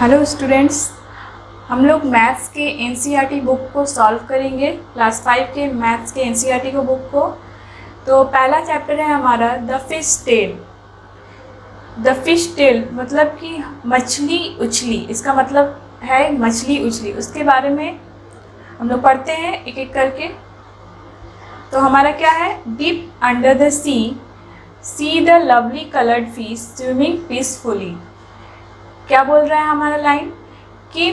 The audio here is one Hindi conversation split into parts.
हेलो स्टूडेंट्स, हम लोग मैथ्स के एनसीईआरटी बुक को सॉल्व करेंगे। क्लास 5 के मैथ्स के एनसीईआरटी को बुक को। तो पहला चैप्टर है हमारा the fish tail. The fish tail मतलब कि मछली उछली, इसका मतलब है मछली उछली। उसके बारे में हम लोग पढ़ते हैं एक एक करके। तो हमारा क्या है, deep under the see the lovely coloured fish swimming peacefully. क्या बोल रहा है हमारा लाइन कि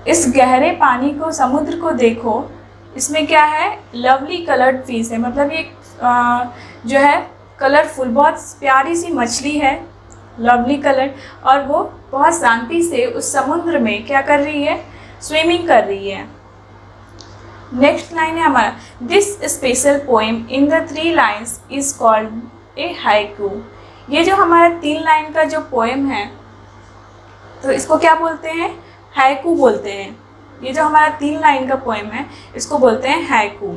इस गहरे पानी को, समुद्र को देखो, इसमें क्या है, लवली कलर्ड फिश है। मतलब ये जो है कलरफुल, बहुत प्यारी सी मछली है, लवली कलर, और वो बहुत शांति से उस समुद्र में क्या कर रही है, स्विमिंग कर रही है। नेक्स्ट लाइन है हमारा, this special poem in the 3 lines is called a haiku. ये जो हमारा 3 लाइन का जो पोएम है, तो इसको क्या बोलते हैं, हाइकू बोलते हैं। ये जो हमारा 3 लाइन का पोएम है, इसको बोलते हैं हाइकू।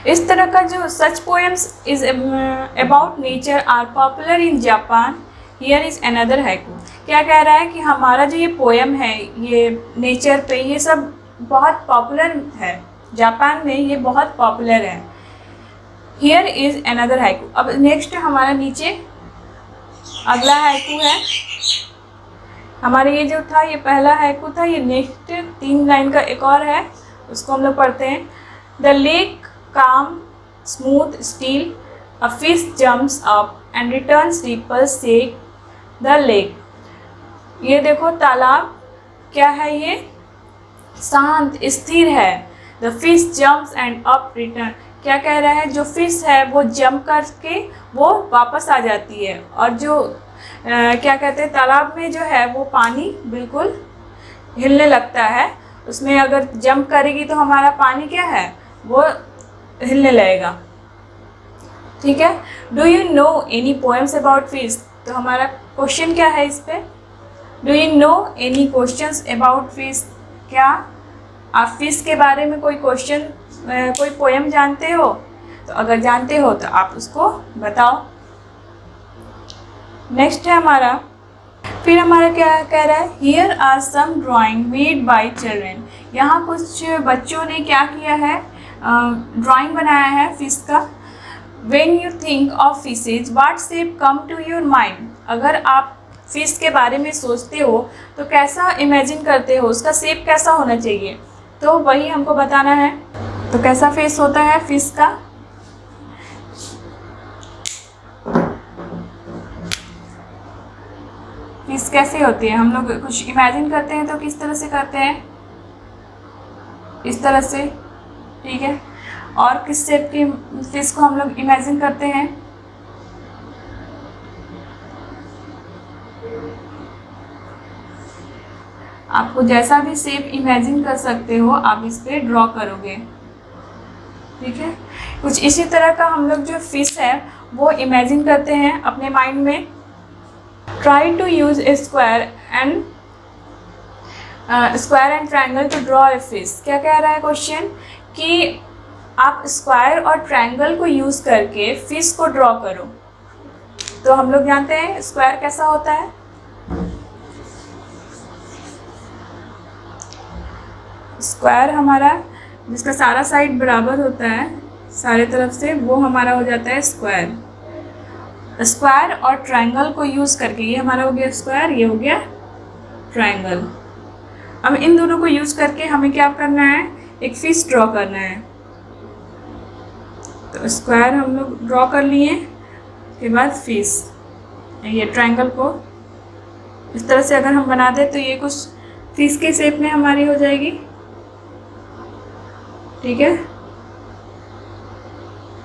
इस तरह का जो such poems is about nature are popular in Japan, here is another haiku. क्या कह रहा है कि हमारा जो ये पोएम है, ये नेचर पे, ये सब बहुत पॉपुलर है, जापान में ये बहुत पॉपुलर है। Here is another haiku. अब नेक्स्ट हमारा नीचे अगला हाइकू है हमारे। ये जो था, ये पहला हाइकू था, ये नेक्स्ट 3 लाइन का एक और है, उसको हम लोग पढ़ते हैं। The lake calm smooth still, a fish jumps up and returns ripples shake the lake. ये देखो तालाब क्या है, ये शांत स्थिर है। The fish jumps and up return, क्या कह रहा है, जो फिश है वो जंप करके वो वापस आ जाती है, और जो क्या कहते हैं, तालाब में जो है वो पानी बिल्कुल हिलने लगता है। उसमें अगर जंप करेगी तो हमारा पानी क्या है, वो हिलने लगेगा। ठीक है। Do you know any poems about fish. तो हमारा क्वेश्चन क्या है इस पर, do you know any questions about fish. क्या आप फिश के बारे में कोई क्वेश्चन, कोई पोएम जानते हो? तो अगर जानते हो तो आप उसको बताओ। नेक्स्ट है हमारा, फिर हमारा क्या कह रहा है, here are some drawing made by children. यहाँ कुछ बच्चों ने क्या किया है, ड्राइंग बनाया है फिश का। When you think of fishes what shape come to your mind. अगर आप फिश के बारे में सोचते हो तो कैसा इमेजिन करते हो, उसका शेप कैसा होना चाहिए, तो वही हमको बताना है। तो कैसा फेस होता है फिश का, फिश कैसे होती है, हम लोग कुछ इमेजिन करते हैं तो किस तरह से करते हैं, इस तरह से। ठीक है। और किस शेप की फिश को हम लोग इमेजिन करते हैं, आपको जैसा भी शेप इमेजिन कर सकते हो आप इस पर ड्रॉ करोगे। ठीक है। कुछ इसी तरह का हम लोग जो फिश है वो इमेजिन करते हैं अपने माइंड में। Try to use a square and triangle to draw a fish. क्या कह रहा है क्वेश्चन, कि आप स्क्वायर और ट्रायंगल को यूज करके फिश को ड्रॉ करो। तो हम लोग जानते हैं स्क्वायर कैसा होता है, स्क्वायर हमारा जिसका सारा साइड बराबर होता है सारे तरफ से, वो हमारा हो जाता है स्क्वायर। स्क्वायर और ट्रायंगल को यूज़ करके, ये हमारा हो गया स्क्वायर, ये हो गया ट्रायंगल। अब इन दोनों को यूज़ करके हमें क्या करना है, एक फिश ड्रॉ करना है। तो स्क्वायर हम लोग ड्रॉ कर लिए, उसके बाद फिश, ये ट्रायंगल को इस तरह से अगर हम बना दें तो ये कुछ फिश के शेप में हमारी हो जाएगी। ठीक है।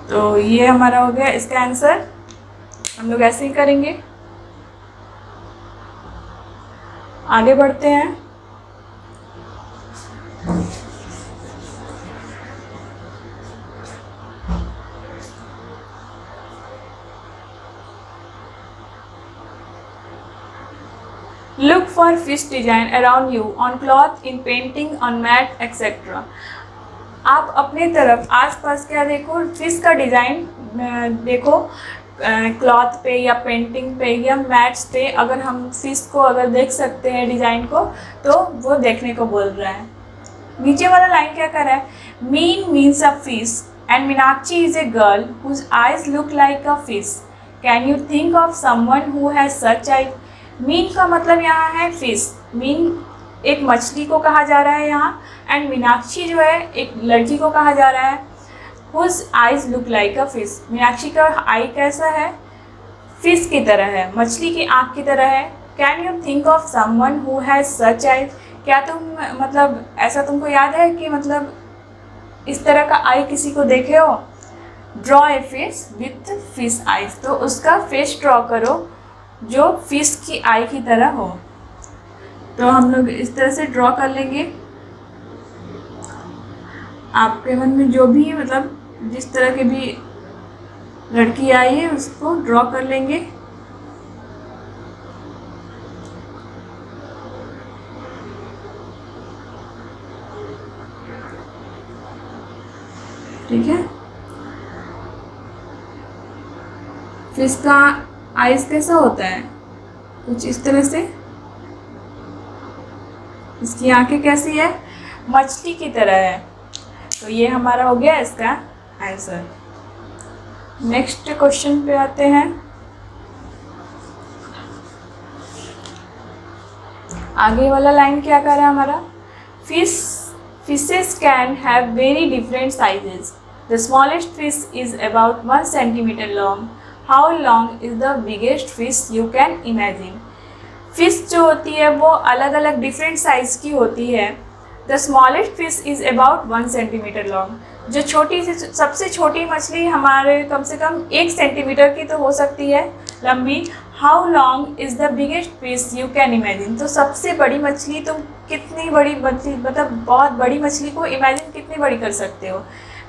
तो ये हमारा हो गया इसका आंसर। हम लोग ऐसे ही करेंगे, आगे बढ़ते हैं। Look for fish design around you on cloth, in painting, on mat etcetera. आप अपने तरफ आसपास क्या देखो, फिश का डिज़ाइन देखो, क्लॉथ पे या पेंटिंग पे या मैट्स पे अगर हम फिश को अगर देख सकते हैं डिज़ाइन को, तो वो देखने को बोल रहा है। नीचे वाला लाइन क्या कर रहा है, मीन means a fish and Meenakshi is a girl whose eyes look like a fish, can you think of someone who has such eyes. मीन का मतलब यहाँ है फिश, मीन एक मछली को कहा जा रहा है यहाँ, एंड मीनाक्षी जो है एक लड़की को कहा जा रहा है, whose eyes look like a fish. Meenakshi का आई कैसा है, फिश की तरह है, मछली की आँख की तरह है। Can you think of someone who has such eyes, क्या तुम मतलब ऐसा तुमको याद है कि मतलब इस तरह का आई किसी को देखे हो। Draw a fish with fish eyes, तो उसका फेस ड्रॉ करो जो फिश की आई की तरह हो। तो हम लोग इस तरह से ड्रॉ कर लेंगे। आपके मन में जो भी मतलब जिस तरह के भी लड़की आई है उसको ड्रॉ कर लेंगे। ठीक है, फिश का आइज कैसा होता है, कुछ इस तरह से। इसकी आंखें कैसी है, मछली की तरह है। तो ये हमारा हो गया इसका आंसर। नेक्स्ट क्वेश्चन पे आते हैं। आगे वाला लाइन क्या कर रहा है हमारा, fishes can have very different sizes. The smallest fish is about 1 centimeter long. How long is the biggest fish you can imagine? Fish जो होती है वो अलग अलग डिफरेंट साइज़ की होती है। The smallest fish is about 1 centimetre long. जो छोटी से सबसे छोटी मछली हमारे कम से कम 1 सेंटीमीटर की तो हो सकती है लंबी। How long is the biggest fish you can imagine, तो सबसे बड़ी मछली तुम कितनी बड़ी मछली, मतलब बहुत बड़ी मछली को इमेजिन कितनी बड़ी कर सकते हो।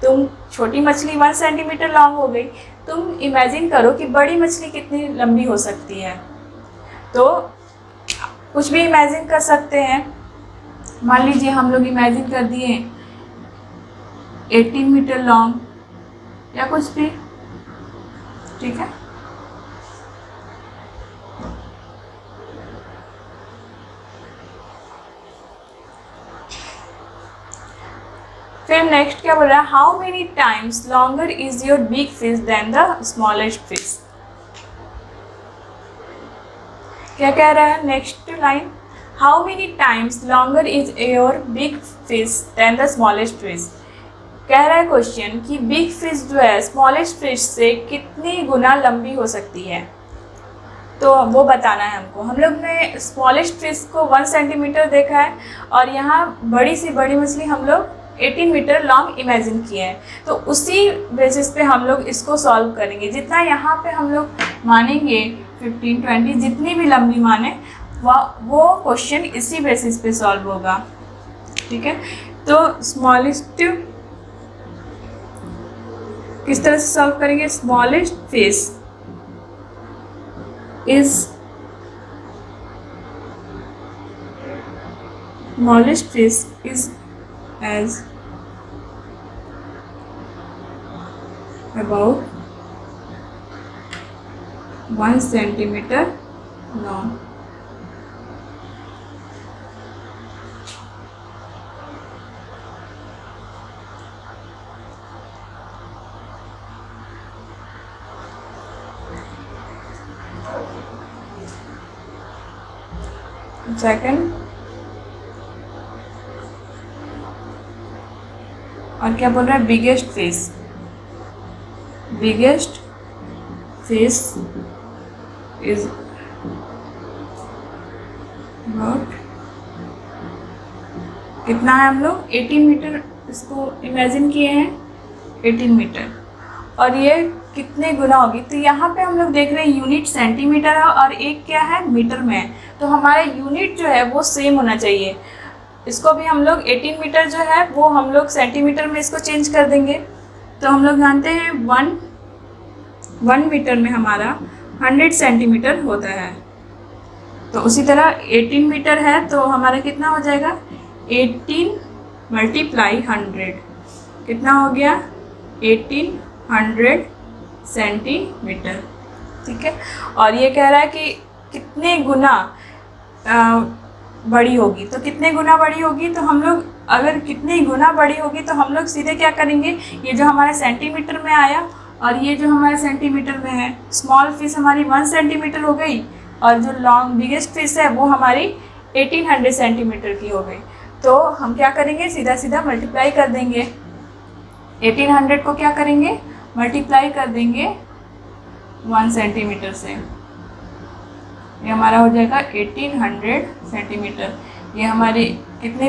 तुम छोटी मछली 1 सेंटीमीटर लॉन्ग हो गई, तुम इमेजिन करो कि बड़ी मछली कितनी लंबी हो सकती है। तो कुछ भी इमेजिन कर सकते हैं। मान लीजिए हम लोग इमेजिन कर दिए 18 मीटर लॉन्ग या कुछ भी, ठीक है। फिर नेक्स्ट क्या बोल रहा है, how many times longer is your big fish than the smallest fish. क्या कह रहा है next line, how many times longer is your big fish than the smallest fish. कह रहा है क्वेश्चन कि बिग फिश जो है स्मॉलेस्ट फिश से कितनी गुना लंबी हो सकती है, तो वो बताना है हमको। हम लोग ने स्मॉलेस्ट फिश को 1 सेंटीमीटर देखा है और यहाँ बड़ी से बड़ी मछली हम लोग 18 मीटर लॉन्ग इमेजिन किए हैं। तो उसी बेसिस पे हम लोग इसको सॉल्व करेंगे। जितना यहाँ पे हम लोग मानेंगे 15, 20 जितनी भी लंबी माने वो क्वेश्चन इसी बेसिस पे सॉल्व होगा, ठीक है। तो स्मॉलेस्ट किस तरह से सॉल्व करेंगे, smallest fish is as about 1 centimeter long. Second, और क्या बोल रहा है, बिगेस्ट फिश इज अबाउट कितना है, हम लोग 18 मीटर इसको इमेजिन किए हैं, 18 मीटर। और ये कितने गुना होगी, तो यहाँ पे हम लोग देख रहे हैं यूनिट सेंटीमीटर है और एक क्या है मीटर में है। तो हमारा यूनिट जो है वो सेम होना चाहिए। इसको भी हम लोग 18 मीटर जो है वो हम लोग सेंटीमीटर में इसको चेंज कर देंगे। तो हम लोग जानते हैं 1 मीटर में हमारा 100 सेंटीमीटर होता है। तो उसी तरह 18 मीटर है तो हमारा कितना हो जाएगा, 18 × 100 कितना हो गया, 1800 सेंटीमीटर। ठीक है। और ये कह रहा है कि कितने गुना बड़ी होगी, तो कितने गुना बड़ी होगी, तो हम लोग अगर कितनी गुना बड़ी होगी तो हम लोग सीधे क्या करेंगे, ये जो हमारे सेंटीमीटर में आया और ये जो हमारे सेंटीमीटर में है, स्मॉल फिश हमारी 1 सेंटीमीटर हो गई और जो लॉन्ग बिगेस्ट फिश है वो हमारी 1800 सेंटीमीटर की हो गई। तो हम क्या करेंगे, सीधा सीधा मल्टीप्लाई कर देंगे। 1800 को क्या करेंगे, मल्टीप्लाई कर देंगे 1 सेंटीमीटर से, ये हमारा हो जाएगा 1800 सेंटीमीटर। ये हमारी कितनी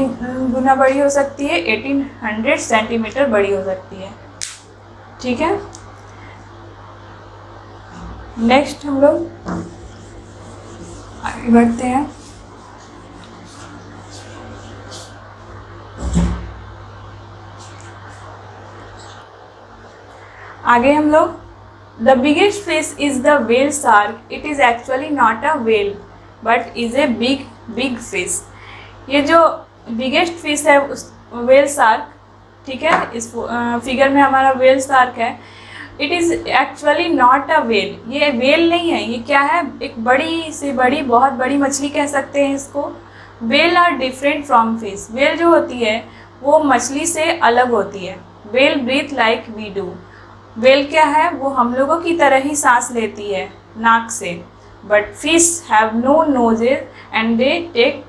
गुना बड़ी हो सकती है, 1800 सेंटीमीटर बड़ी हो सकती है, ठीक है। नेक्स्ट हम लोग आगे बढ़ते हैं। आगे हम लोग, the biggest fish is the whale shark, it is actually not a whale but is a big fish. ये जो बिगेस्ट फिश है उस व्हेल शार्क, ठीक है, इस फिगर में हमारा व्हेल शार्क है। It is actually not a whale, ये व्हेल नहीं है, ये क्या है, एक बड़ी से बड़ी, बहुत बड़ी मछली कह सकते हैं इसको। Whale are different from fish, whale जो होती है वो मछली से अलग होती है। Whale breathe like we do, whale क्या है, वो हम लोगों की तरह ही सांस लेती है नाक से। But fish have no noses and they take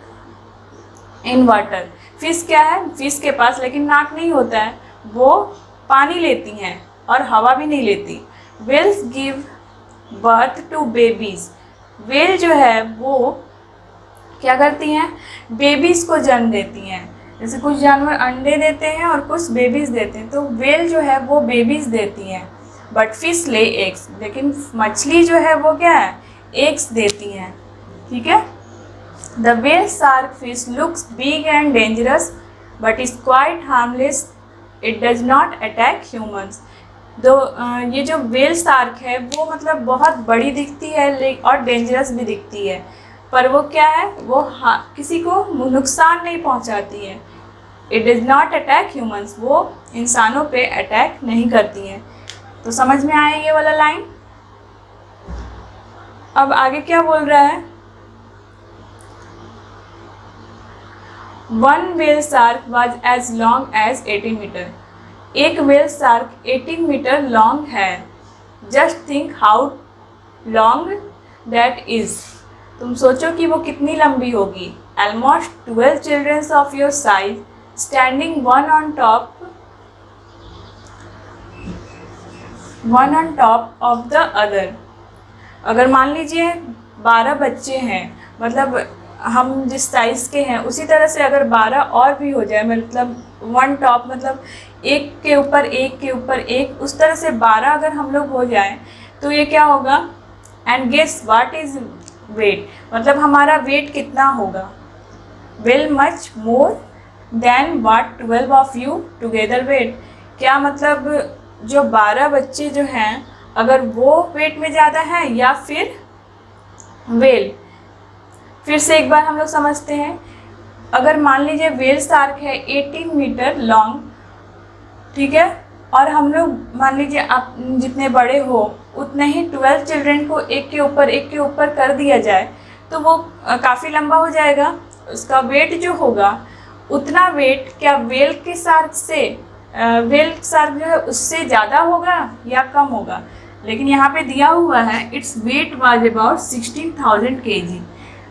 in water, fish क्या है, फिश के पास लेकिन नाक नहीं होता है, वो पानी लेती हैं और हवा भी नहीं लेती। Whales give birth to babies, whale जो है वो क्या करती हैं, बेबीज़ को जन्म देती हैं। जैसे कुछ जानवर अंडे देते हैं और कुछ बेबीज़ देते हैं, तो व्हेल जो है वो बेबीज़ देती हैं। बट फिश ले एग्स, लेकिन मछली जो है वो क्या है, एग्स देती हैं, ठीक है। The whale shark fish looks big and dangerous but is quite harmless, it does not attack humans. ये जो व्हेल शार्क है वो मतलब बहुत बड़ी दिखती है और डेंजरस भी दिखती है, पर वो क्या है, वो किसी को नुकसान नहीं पहुंचाती है। It does not attack humans, वो इंसानों पे अटैक नहीं करती हैं। तो समझ में आया ये वाला लाइन। अब आगे क्या बोल रहा है, one whale shark was as long as 18 metres, एक व्हेल शार्क 18 मीटर लॉन्ग है। Just think how long that is, तुम सोचो कि वो कितनी लंबी होगी। Almost 12 childrens of your size standing one on top of the other. अगर मान लीजिए 12 बच्चे हैं, मतलब हम जिस साइज़ के हैं उसी तरह से अगर 12 और भी हो जाए, मतलब वन टॉप मतलब एक के ऊपर एक के ऊपर एक, उस तरह से 12 अगर हम लोग हो जाएं तो ये क्या होगा। And guess what is weight, मतलब हमारा वेट कितना होगा। Well much more than what 12 of you together weight, क्या मतलब जो 12 बच्चे जो हैं अगर वो वेट में ज़्यादा है या फिर वेल। फिर से एक बार हम लोग समझते हैं, अगर मान लीजिए व्हेल शार्क है 18 मीटर लॉन्ग, ठीक है, और हम लोग मान लीजिए आप जितने बड़े हो उतने ही 12 चिल्ड्रन को एक के ऊपर कर दिया जाए तो वो काफ़ी लंबा हो जाएगा। उसका वेट जो होगा उतना वेट क्या वेल के शार्क से, व्हेल शार्क जो है उससे ज़्यादा होगा या कम होगा। लेकिन यहाँ पे दिया हुआ है its weight was about 16,000 kg,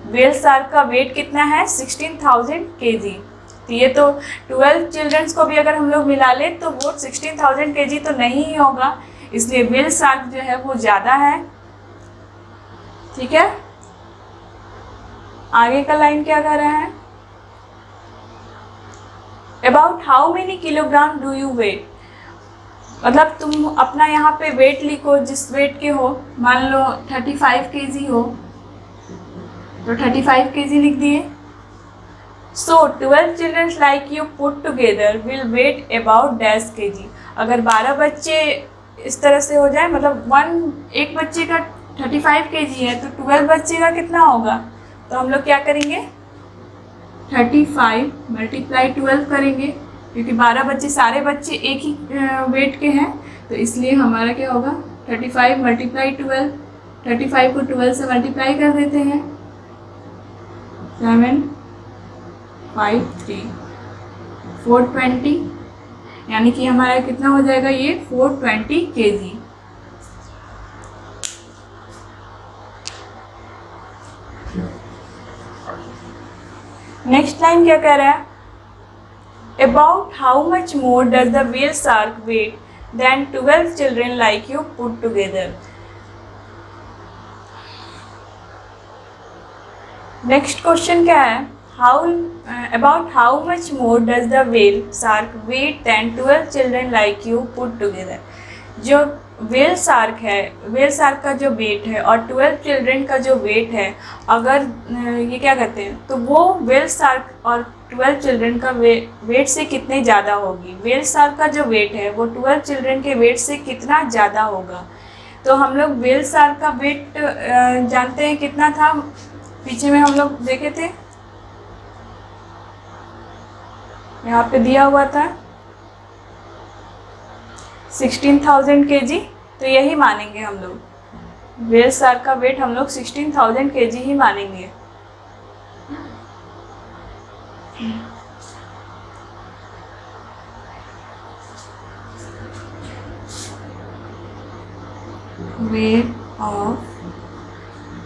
whale shark का वेट कितना है 16,000 kg। तो ये तो 12 चिल्ड्रंस को भी अगर हम लोग मिला लें तो वो 16,000 kg तो नहीं ही होगा, इसलिए व्हेल शार्क जो है वो ज़्यादा है, ठीक है। आगे का लाइन क्या कह रहा है, about how many kilogram do you weight, मतलब तुम अपना यहाँ पे वेट लिखो जिस वेट के हो, मान लो 35 kg हो तो 35 kg लिख दिए। So 12 children like you put together will weight about dash kg, अगर 12 बच्चे इस तरह से हो जाए, मतलब एक बच्चे का 35 kg है तो 12 बच्चे का कितना होगा, तो हम लोग क्या करेंगे 35 × 12 करेंगे, क्योंकि 12 बच्चे सारे बच्चे एक ही वेट के हैं, तो इसलिए हमारा क्या होगा 35 × 12 35 को 12 से मल्टीप्लाई कर देते हैं, 7 5 3 420, यानी कि हमारा कितना हो जाएगा ये 420 kg। नेक्स्ट लाइन क्या कह रहा है, about how much more does the whale shark weight than 12 children like you put together. Next question क्या है, about how much more does the whale shark weight than 12 children like you put together। जो व्हेल शार्क है, व्हेल शार्क का जो वेट है और 12 चिल्ड्रन का जो वेट है, अगर ये क्या कहते हैं, तो वो व्हेल शार्क और 12 चिल्ड्रन का वेट से कितने ज़्यादा होगी। व्हेल शार्क का जो वेट है वो 12 चिल्ड्रन के वेट से कितना ज़्यादा होगा। तो हम लोग व्हेल शार्क का वेट जानते हैं कितना था, पीछे में हम लोग देखे थे, यहाँ पे दिया हुआ था 16,000 kg। तो यही मानेंगे हम लोग, व्हेल शार्क का वेट हम लोग 16,000 kg ही मानेंगे। वेट ऑफ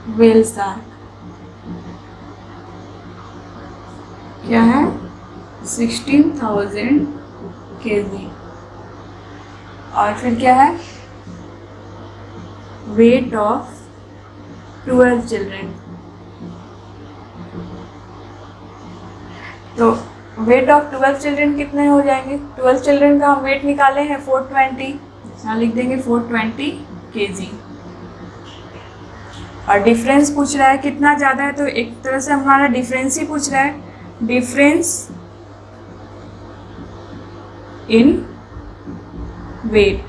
व्हेल शार्क क्या है, 16,000 kg। और फिर क्या है, वेट ऑफ 12 चिल्ड्रन। तो वेट ऑफ 12 चिल्ड्रन कितने हो जाएंगे, 12 चिल्ड्रन का हम वेट निकाले हैं 420, यहाँ लिख देंगे 420 kg। और डिफरेंस पूछ रहा है कितना ज़्यादा है, तो एक तरह से हमारा डिफरेंस ही पूछ रहा है, डिफरेंस इन वेट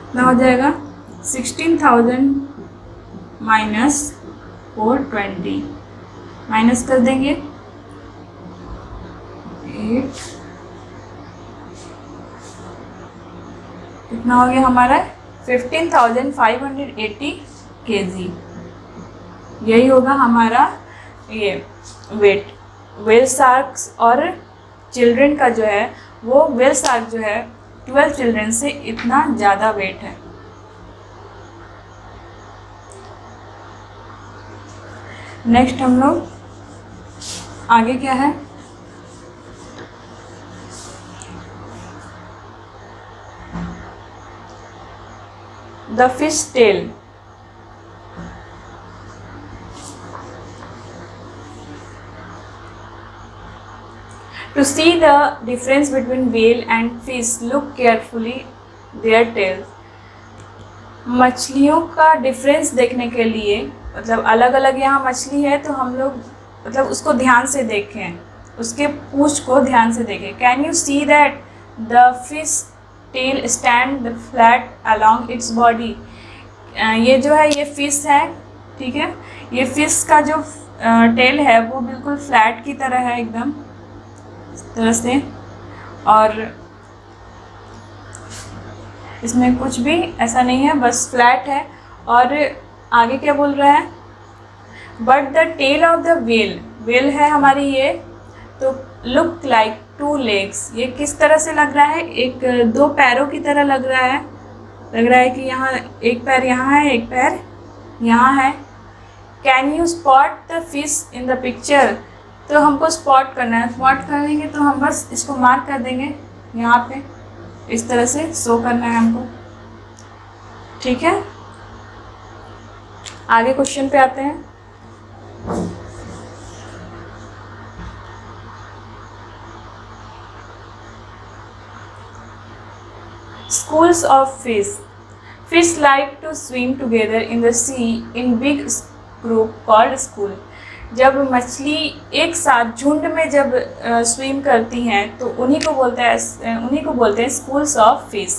कितना हो जाएगा, 16,000 माइनस 420, माइनस कर देंगे 8, कितना हो गया हमारा 15,580 kg। यही होगा हमारा ये वेट। व्हेल शार्क्स और चिल्ड्रन का जो है, वो व्हेल शार्क जो है 12 चिल्ड्रन से इतना ज़्यादा वेट है। नेक्स्ट हम लोग आगे क्या है, the fish tail. To see the difference between whale and fish, look carefully their tails। मछलियों का डिफरेंस देखने के लिए, मतलब अलग अलग यहाँ मछली है तो हम लोग मतलब उसको ध्यान से देखें, उसके पूंछ को ध्यान से देखें। Can you see that the fish tail stand flat along its body. ये जो है ये फिश है, ठीक है, ये फिश का जो टेल है वो बिल्कुल फ्लैट की तरह है, एकदम इस तरह से, और इसमें कुछ भी ऐसा नहीं है, बस फ्लैट है। और आगे क्या बोल रहा है, but the tail of the whale, whale है हमारी ये, तो लुक लाइक 2 legs। ये किस तरह से लग रहा है, एक 2 पैरों की तरह लग रहा है कि यहाँ एक पैर यहाँ है, एक पैर यहाँ है। Can you spot the fish in the picture. तो हमको स्पॉट करना है, स्पॉट करेंगे तो हम बस इसको मार्क कर देंगे यहाँ पे, इस तरह से शो करना है हमको, ठीक है। आगे क्वेश्चन पे आते हैं। Schools of fish. Fish like to swim together in the sea in big group called school। जब मछली एक साथ झुंड में जब स्विम करती हैं तो उन्हीं को बोलते हैं schools of fish.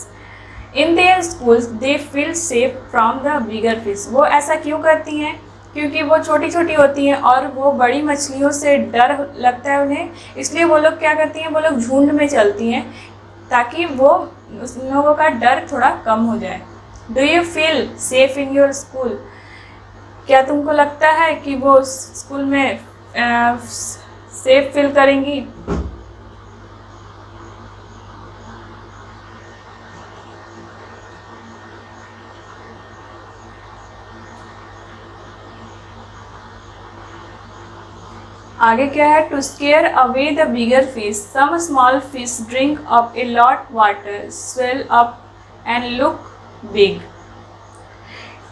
In their schools they feel safe from the bigger fish. वो ऐसा क्यों करती हैं? क्योंकि वो छोटी छोटी होती हैं और वो बड़ी मछलियों से डर लगता है उन्हें, इसलिए वो लोग क्या करती हैं, वो लोग झुंड में चलती हैं ताकि वो उन लोगों का डर थोड़ा कम हो जाए। Do you feel safe in your school? क्या तुमको लगता है कि वो स्कूल में सेफ फील करेंगी? आगे क्या है? To scare away the bigger fish some small fish drink up a lot water swell up and look big.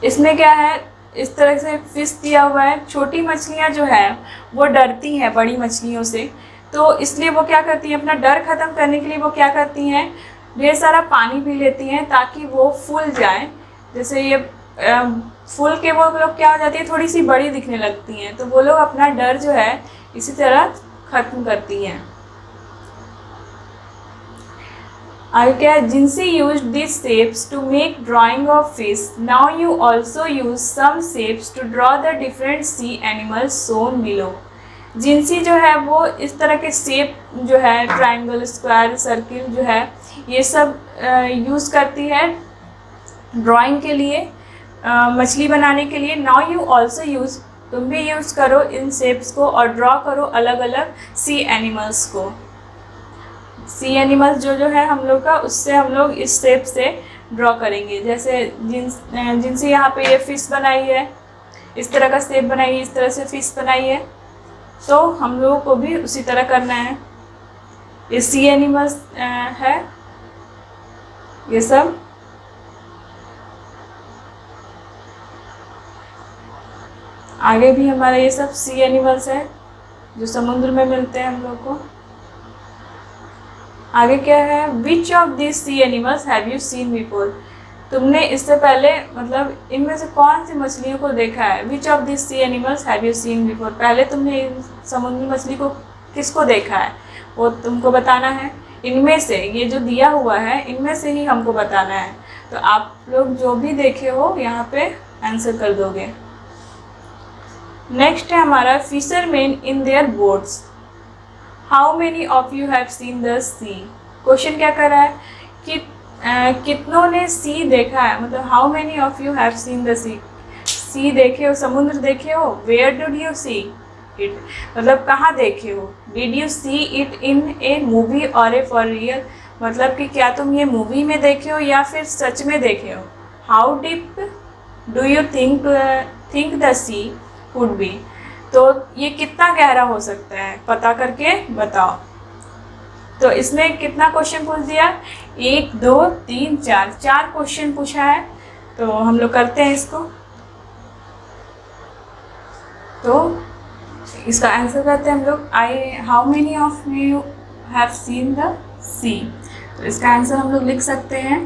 इसमें क्या है? इस तरह से फिश दिया हुआ है, छोटी मछलियाँ जो है वो डरती हैं बड़ी मछलियों से, तो इसलिए वो क्या करती हैं, अपना डर ख़त्म करने के लिए वो क्या करती हैं, ढेर सारा पानी पी लेती हैं ताकि वो फूल जाए। जैसे ये फूल के वो लोग क्या हो जाती है, थोड़ी सी बड़ी दिखने लगती हैं, तो वो लोग अपना डर जो है इसी तरह ख़त्म करती हैं। आगे क्या है? जिनसी use this shapes to make drawing of fish, now you also use some shapes to draw the different sea animals shown below. जिनसी जो है वो इस तरह के शेप जो है, ट्रायंगल, स्क्वायर, सर्किल जो है, ये सब यूज़ करती है ड्राइंग के लिए, मछली बनाने के लिए। नाउ यू ऑल्सो यूज़, तुम भी यूज़ करो इन शेप्स को और ड्रॉ करो अलग अलग सी एनिमल्स को। सी एनिमल्स जो है हम लोग का, उससे हम लोग इस शेप से ड्रॉ करेंगे। जैसे जिनसे यहाँ पे ये फिश बनाई है, इस तरह का शेप बनाई है, इस तरह से फिश बनाई है, तो हम लोगों को भी उसी तरह करना है। ये सी एनिमल्स है ये सब। आगे भी हमारा ये सब सी एनिमल्स है जो समुद्र में मिलते हैं हम लोग को। आगे क्या है? Which of this sea animals have you seen before? तुमने इससे पहले, मतलब इनमें से कौन सी मछलियों को देखा है? Which of this sea animals have you seen before? पहले तुमने इन समुद्री मछली को किसको देखा है वो तुमको बताना है। इनमें से, ये जो दिया हुआ है इनमें से ही हमको बताना है। तो आप लोग जो भी देखे हो यहाँ पे आंसर कर दोगे। नेक्स्ट है हमारा fisherman in their boats, how many of you have seen the sea? Question क्या कर रहा है कि कितनों ने सी देखा है, मतलब how many of you have seen the sea? Sea देखे हो, समुद्र देखे हो। Where did you see it? मतलब कहाँ देखे हो। Did you see it in a movie और ए फॉर रियल? मतलब कि क्या तुम ये मूवी में देखे हो या फिर सच में देखे हो। How deep do you think the sea could be? तो ये कितना गहरा हो सकता है, पता करके बताओ। तो इसमें कितना क्वेश्चन पूछ दिया? 1 2 3 4, 4 क्वेश्चन पूछा है। तो हम लोग करते हैं इसको। तो इसका आंसर करते हैं हम लोग। How many of you have seen the sea? तो इसका आंसर हम लोग लिख सकते हैं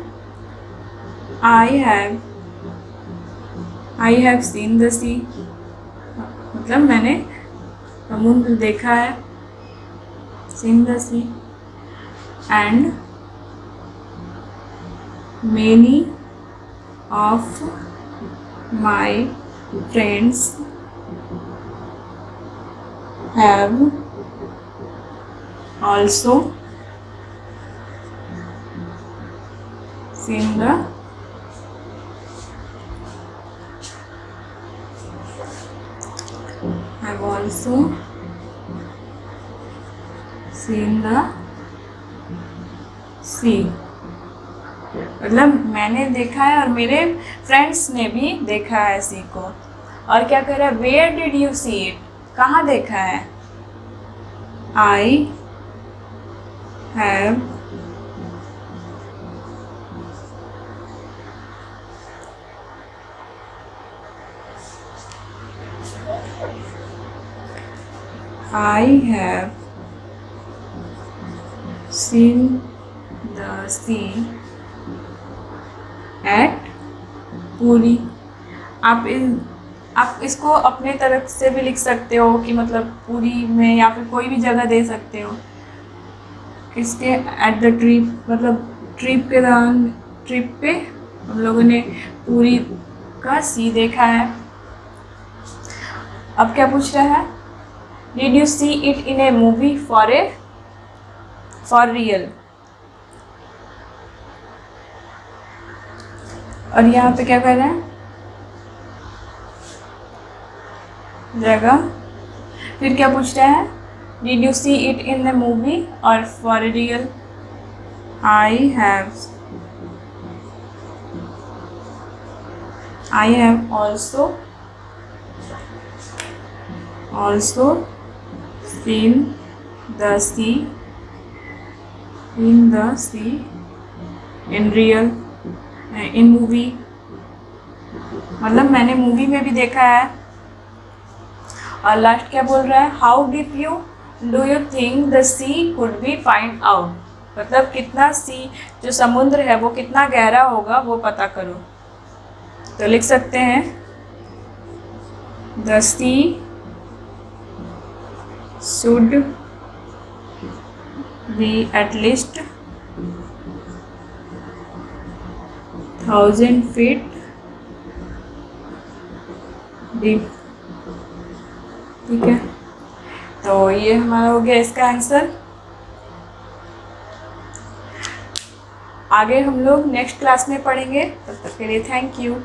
I have seen the sea, मतलब मैंने समुद्र देखा है, seen the sea. And many of my friends have also seen the have also seen the sea, मतलब मैंने देखा है और मेरे फ्रेंड्स ने भी देखा है सी को। और क्या कह रहा है? Where did you see it? कहाँ देखा है। I have seen the sea at Puri. आप इसको अपने तरफ से भी लिख सकते हो कि मतलब पुरी में, या फिर कोई भी जगह दे सकते हो। किसके? एट द ट्रिप, मतलब ट्रिप के दौरान, ट्रिप पे हम लोगों ने पुरी का सी देखा है। अब क्या पूछ रहा है? Did you see it in a movie for real? और यहाँ पे क्या कर रहे हैं, जगह। फिर क्या पूछ रहे हैं, did you see it in the movie और for real, I have also seen the sea in real, in movie, मतलब मैंने मूवी में भी देखा है। और लास्ट क्या बोल रहा है, how deep do you think the sea could be find out, मतलब कितना सी, जो समुद्र है वो कितना गहरा होगा वो पता करो। तो लिख सकते हैं the sea should be at least 1000 feet deep. ठीक है, तो ये हमारा हो गया इसका आंसर। आगे हम लोग नेक्स्ट क्लास में पढ़ेंगे, तब तक के लिए थैंक यू।